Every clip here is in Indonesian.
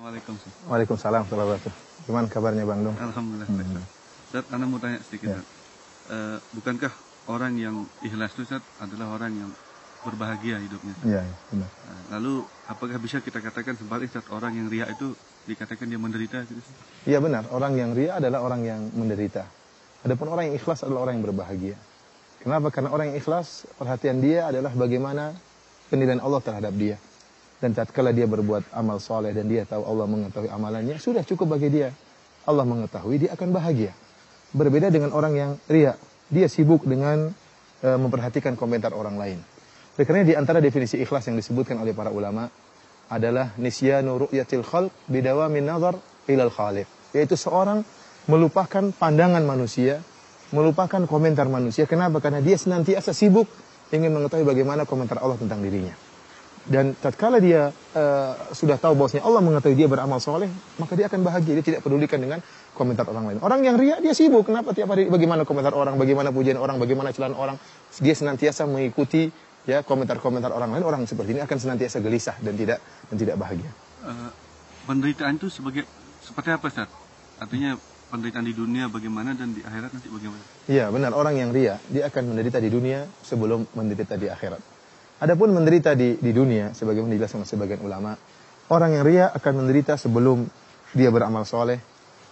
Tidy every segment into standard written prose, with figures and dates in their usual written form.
Waalaikumsalam. Waalaikumsalam warahmatullahi wabarakatuh. Gimana kabarnya Bang Dong? Alhamdulillah. Ustaz, Anda mau tanya sedikit. Ya. Bukankah orang yang ikhlas itu Ustaz adalah orang yang berbahagia hidupnya? Iya, benar. Lalu apakah bisa kita katakan sebalik Ustaz, orang yang riya itu dikatakan dia menderita gitu? Iya benar, orang yang riya adalah orang yang menderita. Adapun orang yang ikhlas adalah orang yang berbahagia. Kenapa? Karena orang yang ikhlas, perhatian dia adalah bagaimana penilaian Allah terhadap dia. Dan tatkala dia berbuat amal soleh dan dia tahu Allah mengetahui amalannya, sudah cukup bagi dia. Allah mengetahui, dia akan bahagia. Berbeda dengan orang yang riya, dia sibuk dengan memperhatikan komentar orang lain. Karena di antara definisi ikhlas yang disebutkan oleh para ulama adalah nisyanu ru'yatil khalq bidawamin nazar ilal khaliq. Yaitu seorang melupakan pandangan manusia, melupakan komentar manusia. Kenapa? Karena dia senantiasa sibuk ingin mengetahui bagaimana komentar Allah tentang dirinya. Dan tatkala dia sudah tahu bahwasanya Allah mengetahui dia beramal soleh, maka dia akan bahagia. Dia tidak pedulikan dengan komentar orang lain. Orang yang riya, dia sibuk. Kenapa? Tiap hari bagaimana komentar orang, bagaimana pujian orang, bagaimana celaan orang. Dia senantiasa mengikuti ya komentar-komentar orang lain. Orang seperti ini akan senantiasa gelisah dan tidak bahagia. Penderitaan itu seperti apa, Ustaz? Artinya penderitaan di dunia bagaimana dan di akhirat nanti bagaimana? Iya, benar. Orang yang riya, dia akan menderita di dunia sebelum menderita di akhirat. Adapun menderita di dunia, sebagaimana dijelaskan oleh sebagian ulama, orang yang riya akan menderita sebelum dia beramal soleh,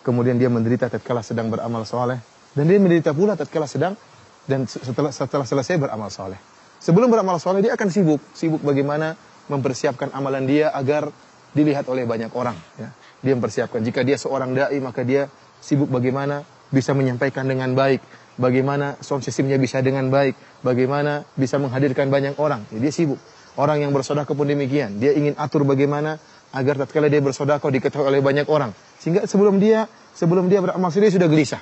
kemudian dia menderita tatkala sedang beramal soleh, dan dia menderita pula tatkala sedang dan setelah selesai beramal soleh. Sebelum beramal soleh dia akan sibuk bagaimana mempersiapkan amalan dia agar dilihat oleh banyak orang. Ya. Dia mempersiapkan. Jika dia seorang dai, maka dia sibuk bagaimana bisa menyampaikan dengan baik, bagaimana sound systemnya bisa dengan baik, bagaimana bisa menghadirkan banyak orang. Jadi dia sibuk. Orang yang bersedekah pun demikian. Dia ingin atur bagaimana agar tatkala dia bersedekah diketahui oleh banyak orang. Sehingga sebelum dia beramal soleh dia sudah gelisah.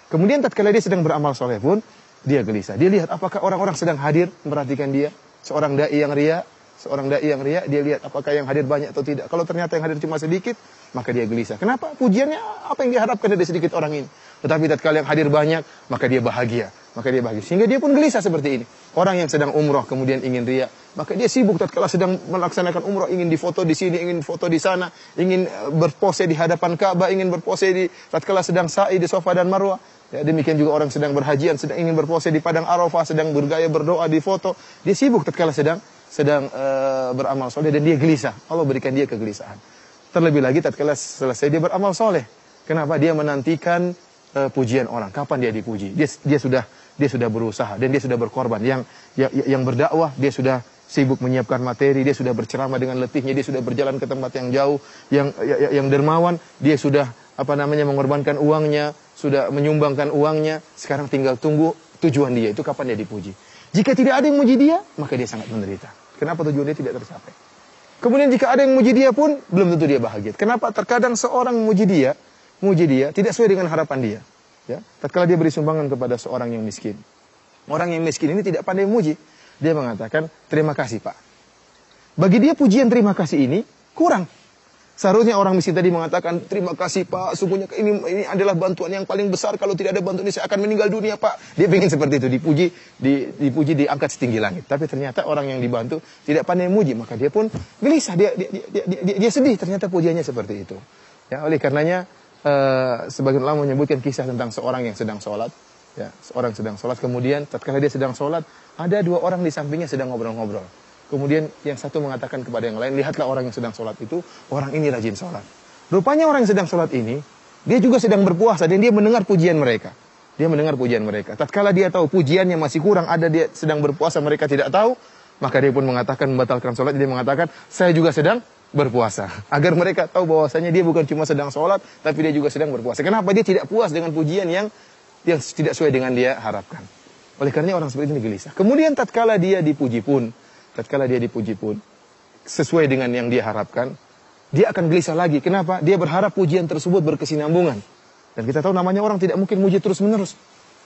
Kemudian tatkala dia sedang beramal soleh pun dia gelisah. Dia lihat apakah orang-orang sedang hadir memperhatikan dia. Seorang dai yang riya, dia lihat apakah yang hadir banyak atau tidak. Kalau ternyata yang hadir cuma sedikit, maka dia gelisah. Kenapa? Pujiannya apa yang diharapkan dari sedikit orang ini. Tetapi tatkala yang hadir banyak, maka dia bahagia. Sehingga dia pun gelisah seperti ini. Orang yang sedang umroh kemudian ingin riya, maka dia sibuk tatkala sedang melaksanakan umroh, ingin difoto di sini, ingin foto di sana, ingin berpose di hadapan Ka'bah, ingin berpose di tatkala sedang sa'i di Safa dan Marwah. Ya, demikian juga orang sedang berhajian, sedang ingin berpose di padang Arafah, sedang bergaya berdoa di foto. Dia sibuk tatkala sedang beramal soleh dan dia gelisah. Allah berikan dia kegelisahan. Terlebih lagi tatkala selesai dia beramal soleh. Kenapa? Dia menantikan pujian orang. Kapan dia dipuji? Dia sudah berusaha dan dia sudah berkorban. Yang berdakwah dia sudah sibuk menyiapkan materi, dia sudah berceramah dengan letihnya, dia sudah berjalan ke tempat yang jauh. Yang dermawan, dia sudah mengorbankan uangnya, sudah menyumbangkan uangnya. Sekarang tinggal tunggu tujuan dia itu kapan dia dipuji. Jika tidak ada yang muji dia, maka dia sangat menderita. Kenapa tujuan dia tidak tercapai? Kemudian jika ada yang muji dia pun belum tentu dia bahagia. Kenapa? Terkadang seorang muji dia tidak sesuai dengan harapan dia. Ya, tatkala dia beri sumbangan kepada seorang yang miskin. Orang yang miskin ini tidak pandai memuji. Dia mengatakan, "Terima kasih, Pak." Bagi dia pujian terima kasih ini kurang. Seharusnya orang miskin tadi mengatakan, "Terima kasih, Pak. Sungguhnya ini adalah bantuan yang paling besar. Kalau tidak ada bantuan ini saya akan meninggal dunia, Pak." Dia ingin seperti itu, dipuji, diangkat setinggi langit. Tapi ternyata orang yang dibantu tidak pandai memuji, maka dia pun gelisah. Dia sedih. Ternyata pujiannya seperti itu. Ya, oleh karenanya sebagian ulama menyebutkan kisah tentang seorang yang sedang sholat. Ya, seorang sedang sholat, kemudian tatkala dia sedang sholat, ada dua orang di sampingnya sedang ngobrol-ngobrol. Kemudian yang satu mengatakan kepada yang lain, "Lihatlah orang yang sedang sholat itu, orang ini rajin sholat." Rupanya orang yang sedang sholat ini, dia juga sedang berpuasa dan dia mendengar pujian mereka. Tatkala dia tahu pujiannya masih kurang, ada dia sedang berpuasa, mereka tidak tahu, maka dia pun mengatakan membatalkan sholat. Dia mengatakan, "Saya juga sedang berpuasa." Agar mereka tahu bahwasanya dia bukan cuma sedang sholat, tapi dia juga sedang berpuasa. Kenapa? Dia tidak puas dengan pujian yang tidak sesuai dengan dia harapkan. Oleh karenanya orang seperti ini gelisah. Kemudian tatkala dia dipuji pun sesuai dengan yang dia harapkan, dia akan gelisah lagi. Kenapa? Dia berharap pujian tersebut berkesinambungan. Dan kita tahu namanya orang tidak mungkin muji terus-menerus.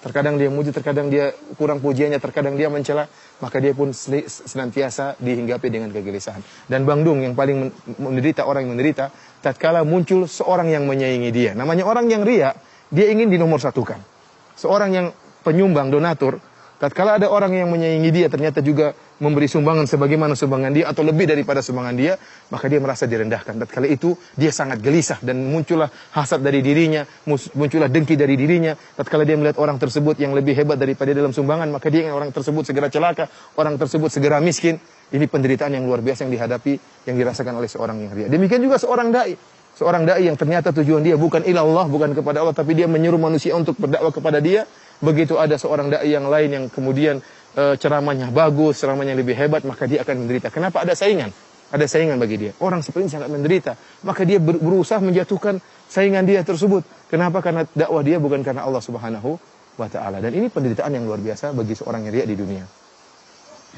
Terkadang dia muji, terkadang dia kurang pujiannya, terkadang dia mencela, maka dia pun senantiasa dihinggapi dengan kegelisahan. Dan Bang Dung yang paling menderita, orang yang menderita, tatkala muncul seorang yang menyaingi dia. Namanya orang yang riya, dia ingin dinomorsatukan. Seorang yang penyumbang, donatur, Tatkala ada orang yang menyaingi dia ternyata juga memberi sumbangan sebagaimana sumbangan dia atau lebih daripada sumbangan dia, maka dia merasa direndahkan. Tatkala itu dia sangat gelisah dan muncullah hasad dari dirinya, muncullah dengki dari dirinya. Tatkala dia melihat orang tersebut yang lebih hebat daripada dia dalam sumbangan, maka dia ingin orang tersebut segera celaka, orang tersebut segera miskin. Ini penderitaan yang luar biasa yang dihadapi, yang dirasakan oleh seorang yang ria. Demikian juga seorang dai. Seorang dai yang ternyata tujuan dia bukan ilallah, bukan kepada Allah, tapi dia menyuruh manusia untuk berdakwah kepada dia. Begitu ada seorang dai yang lain yang kemudian ceramahnya bagus, ceramahnya lebih hebat, maka dia akan menderita. Kenapa? Ada saingan. Ada saingan bagi dia. Orang seperti ini sangat menderita. Maka dia berusaha menjatuhkan saingan dia tersebut. Kenapa? Karena dakwah dia bukan karena Allah Subhanahu wa Ta'ala. Dan ini penderitaan yang luar biasa bagi seorang yang riya di dunia.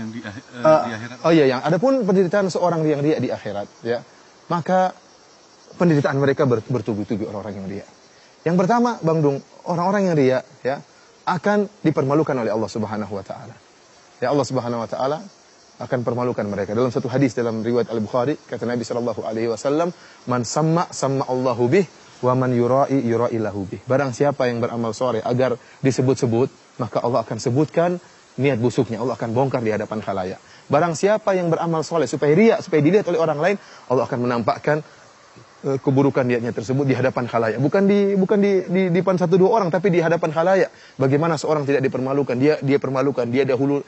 Yang di akhirat. Oh iya, yang adapun penderitaan seorang yang riya di akhirat, ya, maka penderitaan mereka bertubi-tubi orang-orang yang riya. Yang pertama, Bang Dung, orang-orang yang riya, ya, akan dipermalukan oleh Allah Subhanahu wa Ta'ala. Ya, Allah Subhanahu wa Ta'ala akan permalukan mereka. Dalam satu hadis dalam riwayat Al-Bukhari, kata Nabi sallallahu alaihi wasallam, "Man samma Allahu bih wa man yura'i lahu bih." Barang siapa yang beramal soleh agar disebut-sebut, maka Allah akan sebutkan niat busuknya, Allah akan bongkar di hadapan khalayak. Barang siapa yang beramal soleh supaya riya, supaya dilihat oleh orang lain, Allah akan menampakkan keburukan niatnya tersebut di hadapan khalayak. Bukan di depan satu dua orang, tapi di hadapan khalayak. Bagaimana seorang tidak dipermalukan? Dia permalukan. Dia dahulu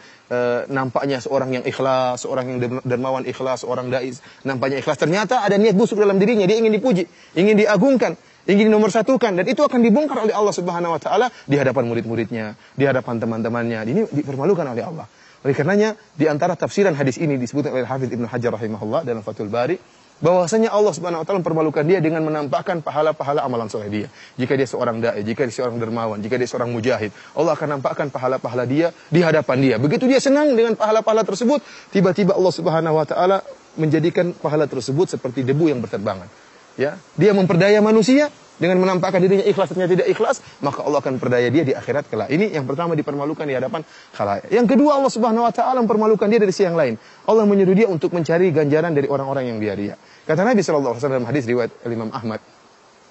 nampaknya seorang yang ikhlas, seorang yang dermawan ikhlas, seorang dai nampaknya ikhlas. Ternyata ada niat busuk dalam dirinya. Dia ingin dipuji, ingin diagungkan, ingin dinomorsatukan, dan itu akan dibongkar oleh Allah Subhanahu wa Ta'ala di hadapan murid-muridnya, di hadapan teman-temannya. Ini dipermalukan oleh Allah. Oleh karenanya di antara tafsiran hadis ini disebutkan oleh Hafidz Ibnu Hajar rahimahullah dalam Fathul Bari, bahwasanya Allah Subhanahu wa Ta'ala mempermalukan dia dengan menampakkan pahala-pahala amalan soleh dia. Jika dia seorang dai, jika dia seorang dermawan, jika dia seorang mujahid, Allah akan nampakkan pahala-pahala dia di hadapan dia. Begitu dia senang dengan pahala-pahala tersebut, tiba-tiba Allah Subhanahu wa Ta'ala menjadikan pahala tersebut seperti debu yang berterbangan. Ya, dia memperdaya manusia dengan menampakkan dirinya ikhlas, ternyata tidak ikhlas, maka Allah akan perdaya dia di akhirat kelak. Ini yang pertama, dipermalukan di hadapan khalayak. Yang kedua, Allah Subhanahu wa Ta'ala mempermalukan dia dari sisi yang lain. Allah menyuruh dia untuk mencari ganjaran dari orang-orang yang dia ria. Kata Nabi sallallahu alaihi wasallam dalam hadis riwayat Imam Ahmad,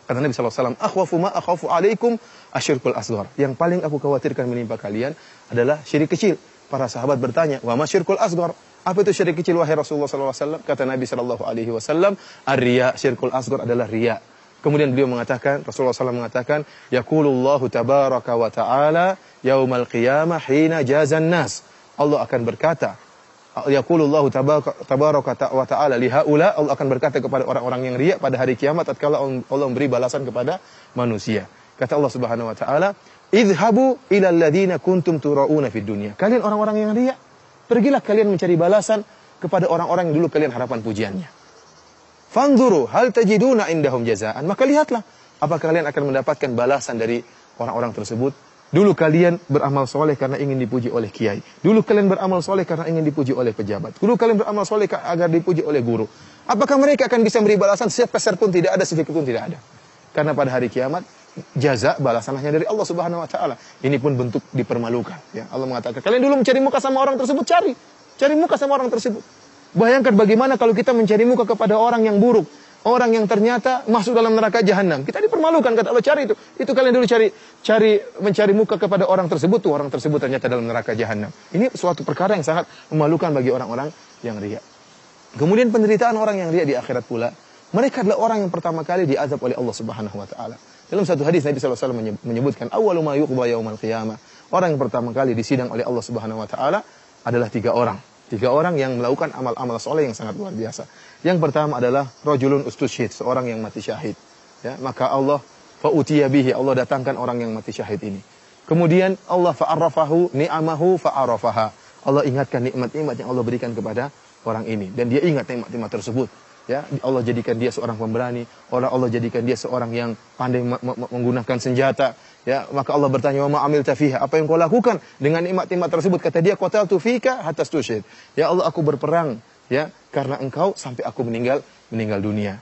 kata Nabi sallallahu alaihi wasallam, "Akhwafu ma akhafu alaikum asyirkul asghar." Yang paling aku khawatirkan menimpa kalian adalah syirik kecil. Para sahabat bertanya, "Wa ma syirkul asghar?" Apa itu syirik kecil wahai Rasulullah sallallahu alaihi wasallam? Kata Nabi sallallahu alaihi wasallam, "Ar-riya, syirkul asghar adalah riya." Kemudian beliau mengatakan, Rasulullah SAW mengatakan, "Yaqulullahu tabaraka wa ta'ala yaumal qiyamah hina jazan nas." Allah akan berkata, Yaqulullahu tabaraka wa ta'ala lihaula, Allah akan berkata kepada orang-orang yang riya pada hari kiamat tatkala Allah memberi balasan kepada manusia. Kata Allah Subhanahu wa Ta'ala, "Idhabu ilal ladzina kuntum turauna fid dunya." Kalian orang-orang yang riya, pergilah kalian mencari balasan kepada orang-orang yang dulu kalian harapan pujiannya. Fanzuru hal tajiduna indahum jazaan. Maka lihatlah, apakah kalian akan mendapatkan balasan dari orang-orang tersebut. Dulu kalian beramal soleh karena ingin dipuji oleh kiai. Dulu kalian beramal soleh karena ingin dipuji oleh pejabat. Dulu kalian beramal soleh agar dipuji oleh guru. Apakah mereka akan bisa memberi balasan? Sepeser pun tidak ada, sedikit pun tidak ada. Karena pada hari kiamat, jaza balasan hanya dari Allah Subhanahu wa Ta'ala. Ini pun bentuk dipermalukan. Ya, Allah mengatakan, kalian dulu mencari muka sama orang tersebut, cari muka sama orang tersebut. Bayangkan bagaimana kalau kita mencari muka kepada orang yang buruk, orang yang ternyata masuk dalam neraka jahanam. Kita dipermalukan, kata Allah, cari itu. Itu kalian dulu mencari muka kepada orang tersebut, tuh orang tersebut ternyata dalam neraka jahanam. Ini suatu perkara yang sangat memalukan bagi orang-orang yang riya. Kemudian penderitaan orang yang riya di akhirat pula, mereka adalah orang yang pertama kali diazab oleh Allah Subhanahu wa Ta'ala. Dalam satu hadis Nabi sallallahu alaihi wasallam menyebutkan, awwalu ma yuqda yaumal qiyamah. Orang yang pertama kali disidang oleh Allah Subhanahu wa Ta'ala adalah 3 orang. 3 orang yang melakukan amal-amal soleh yang sangat luar biasa. Yang pertama adalah rajulun ustusyhid, seorang yang mati syahid. Ya, maka Allah fa'utiya bihi, Allah datangkan orang yang mati syahid ini. Kemudian Allah fa'arrafahu ni'amahu fa'arafaha. Allah ingatkan nikmat-nikmat yang Allah berikan kepada orang ini, dan dia ingat nikmat-nikmat tersebut. Ya, Allah jadikan dia seorang pemberani, Allah jadikan dia seorang yang pandai menggunakan senjata. Ya, maka Allah bertanya, "Wa ma amilta fiha?" Apa yang kau lakukan dengan nikmat-nikmat tersebut? Kata dia, "Qataltu fika hatta stushhid." Ya Allah, aku berperang ya karena engkau sampai aku meninggal dunia.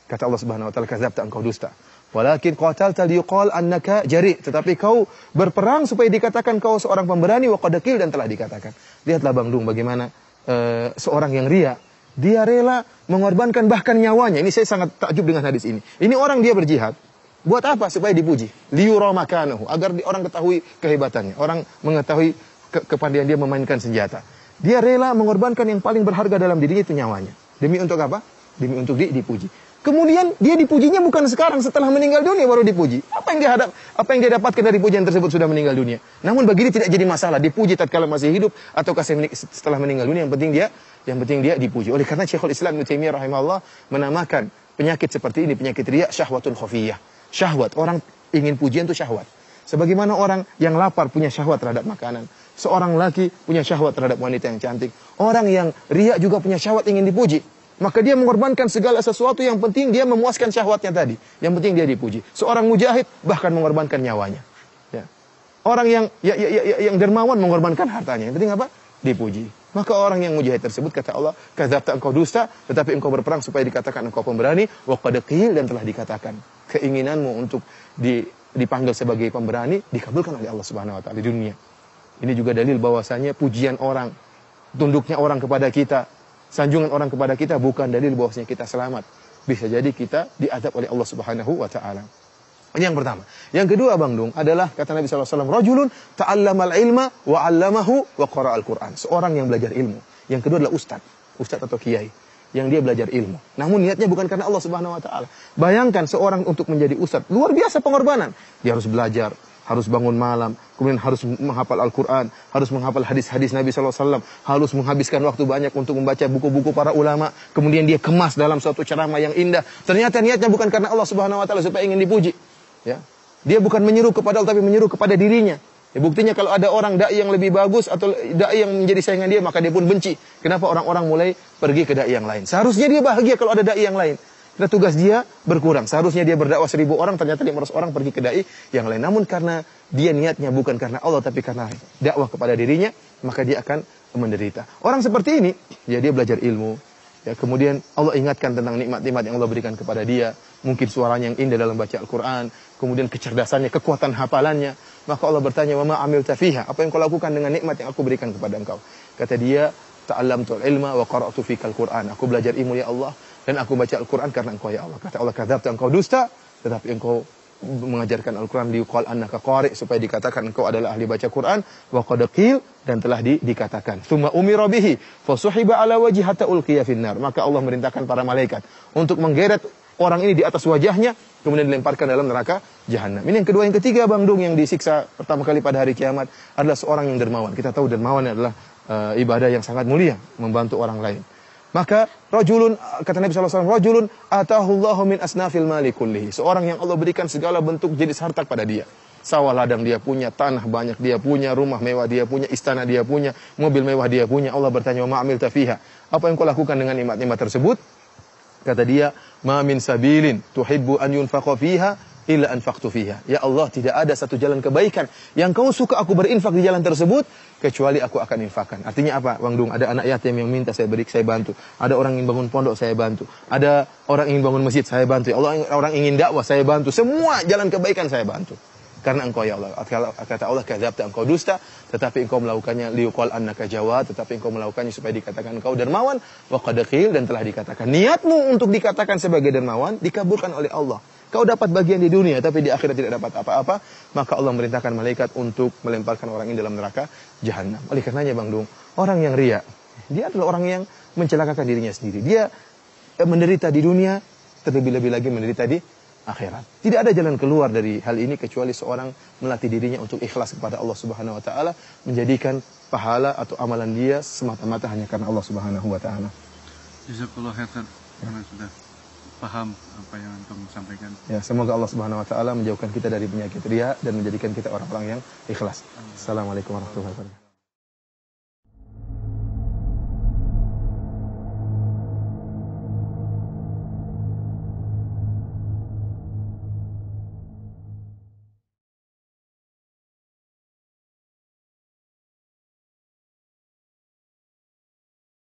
Kata Allah Subhanahu wa Ta'ala, "Kadzabta, engkau dusta. Walakin qatalta liyuqal annaka jari." Tetapi kau berperang supaya dikatakan kau seorang pemberani, wa qad qil, dan telah dikatakan. Lihatlah Bang Dung bagaimana seorang yang riya, dia rela mengorbankan bahkan nyawanya. Ini saya sangat takjub dengan hadis ini. Ini orang dia berjihad. Buat apa? Supaya dipuji. Liyura makanahu, agar orang ketahui kehebatannya. Orang mengetahui kepandaian dia memainkan senjata. Dia rela mengorbankan yang paling berharga dalam dirinya itu nyawanya. Demi untuk apa? Demi untuk dipuji. Kemudian dia dipujinya bukan sekarang, setelah meninggal dunia baru dipuji. Apa yang dia dapatkan dari pujian tersebut sudah meninggal dunia. Namun bagi dia tidak jadi masalah dipuji tatkala masih hidup ataukah setelah meninggal dunia, yang penting dia dipuji. Oleh karena Syekhul Islam Ibnu Taimiyah rahimahullah menamakan penyakit seperti ini penyakit riya syahwatul khafiyah. Syahwat, orang ingin pujian itu syahwat. Sebagaimana orang yang lapar punya syahwat terhadap makanan. Seorang laki punya syahwat terhadap wanita yang cantik. Orang yang riya juga punya syahwat ingin dipuji. Maka dia mengorbankan segala sesuatu, yang penting dia memuaskan syahwatnya tadi. Yang penting dia dipuji. Seorang mujahid bahkan mengorbankan nyawanya. Ya. Orang yang dermawan mengorbankan hartanya. Yang penting apa? Dipuji. Maka orang yang mujahid tersebut kata Allah, kadzabta, engkau dusta, tetapi engkau berperang supaya dikatakan engkau pemberani, wa qad qil, dan telah dikatakan. Keinginanmu untuk dipanggil sebagai pemberani dikabulkan oleh Allah Subhanahu wa taala di dunia. Ini juga dalil bahwasanya pujian orang, tunduknya orang kepada kita, sanjungan orang kepada kita bukan dalil bahwasanya kita selamat. Bisa jadi kita diadab oleh Allah Subhanahu wa taala. Ini yang pertama. Yang kedua, Bang Dung, adalah kata Nabi sallallahu alaihi wasallam, rajulun ta'allamal ilma wa 'allamahu wa qara'al Qur'an. Seorang yang belajar ilmu. Yang kedua adalah ustaz atau kiai yang dia belajar ilmu. Namun niatnya bukan karena Allah Subhanahu wa taala. Bayangkan seorang untuk menjadi ustaz, luar biasa pengorbanan. Dia harus belajar, harus bangun malam, kemudian harus menghafal Al-Quran, harus menghafal hadis-hadis Nabi SAW, harus menghabiskan waktu banyak untuk membaca buku-buku para ulama, kemudian dia kemas dalam suatu ceramah yang indah. Ternyata niatnya bukan karena Allah Subhanahu Wa Taala supaya ingin dipuji. Ya, dia bukan menyeru kepada Allah, tapi menyeru kepada dirinya. Ya, buktinya kalau ada orang dai yang lebih bagus atau dai yang menjadi saingan dia, maka dia pun benci. Kenapa orang-orang mulai pergi ke dai yang lain? Seharusnya dia bahagia kalau ada dai yang lain. Karena tugas dia berkurang. Seharusnya dia berdakwah 1000 orang, ternyata 500 orang pergi ke dai yang lain. Namun karena dia niatnya bukan karena Allah, tapi karena dakwah kepada dirinya, maka dia akan menderita. Orang seperti ini, ya dia belajar ilmu. Ya, kemudian Allah ingatkan tentang nikmat-nikmat yang Allah berikan kepada dia. Mungkin suaranya yang indah dalam baca Al-Quran. Kemudian kecerdasannya, kekuatan hafalannya. Maka Allah bertanya, wa ma amilta fiha? Apa yang kau lakukan dengan nikmat yang aku berikan kepada engkau? Kata dia, ta'allamtul ilma wa qara'tu fikal Qur'an. Aku belajar ilmu ya Allah, dan aku baca Al-Quran karena engkau ya Allah. Kata Allah, kadzabta, engkau dusta, tetapi engkau mengajarkan Al-Quran liqal annaka qari', supaya dikatakan engkau adalah ahli baca Quran, wa qad qil, dan telah dikatakan. Tsumma umira bihi fasuhiba ala wajhi hatta ulqiya finnar. Maka Allah merintahkan para malaikat untuk menggeret orang ini di atas wajahnya, kemudian dilemparkan dalam neraka jahanam. Ini yang kedua. Yang ketiga, Bang Dung, yang disiksa pertama kali pada hari kiamat adalah seorang yang dermawan. Kita tahu dermawan adalah ibadah yang sangat mulia, membantu orang lain. Maka rajulun, kata Nabi SAW, rajulun atahullahu min asnafil mali kullihi. Seorang yang Allah berikan segala bentuk jenis harta pada dia. Sawah ladang dia punya, tanah banyak dia punya, rumah mewah dia punya, istana dia punya, mobil mewah dia punya. Allah bertanya, wa ma'amilta fiha? Apa yang kau lakukan dengan nikmat-nikmat tersebut? Kata dia, ma min sabilin tuhibbu an yunfaqa fiha illa anfaqtu fiha. Ya Allah, tidak ada satu jalan kebaikan yang kau suka aku berinfak di jalan tersebut, kecuali aku akan infakkan. Artinya apa, Bang Dung? Ada anak yatim yang minta, saya bantu. Ada orang ingin bangun pondok, saya bantu. Ada orang ingin bangun masjid, saya bantu. Orang ingin dakwah, saya bantu. Semua jalan kebaikan saya bantu. Karena engkau ya Allah. Kata Allah, kadzabta, engkau dusta, tetapi engkau melakukannya liqal annaka jawad, tetapi engkau melakukannya supaya dikatakan engkau dermawan, wa qad qil, dan telah dikatakan. Niatmu untuk dikatakan sebagai dermawan dikabulkan oleh Allah. Kau dapat bagian di dunia, tapi di akhirat tidak dapat apa-apa. Maka Allah merintahkan malaikat untuk melemparkan orang ini dalam neraka jahanam. Oleh karenanya, Bang Dung, orang yang riya, dia adalah orang yang mencelakakan dirinya sendiri. Dia menderita di dunia, terlebih-lebih lagi menderita di akhirat. Tidak ada jalan keluar dari hal ini kecuali seorang melatih dirinya untuk ikhlas kepada Allah Subhanahu wa taala, menjadikan pahala atau amalan dia semata-mata hanya karena Allah Subhanahu wa taala. Jazakallahu khairan, karena sudah paham apa yang antum sampaikan. Ya, semoga Allah Subhanahu wa taala menjauhkan kita dari penyakit riya dan menjadikan kita orang-orang yang ikhlas. Assalamualaikum warahmatullahi wabarakatuh.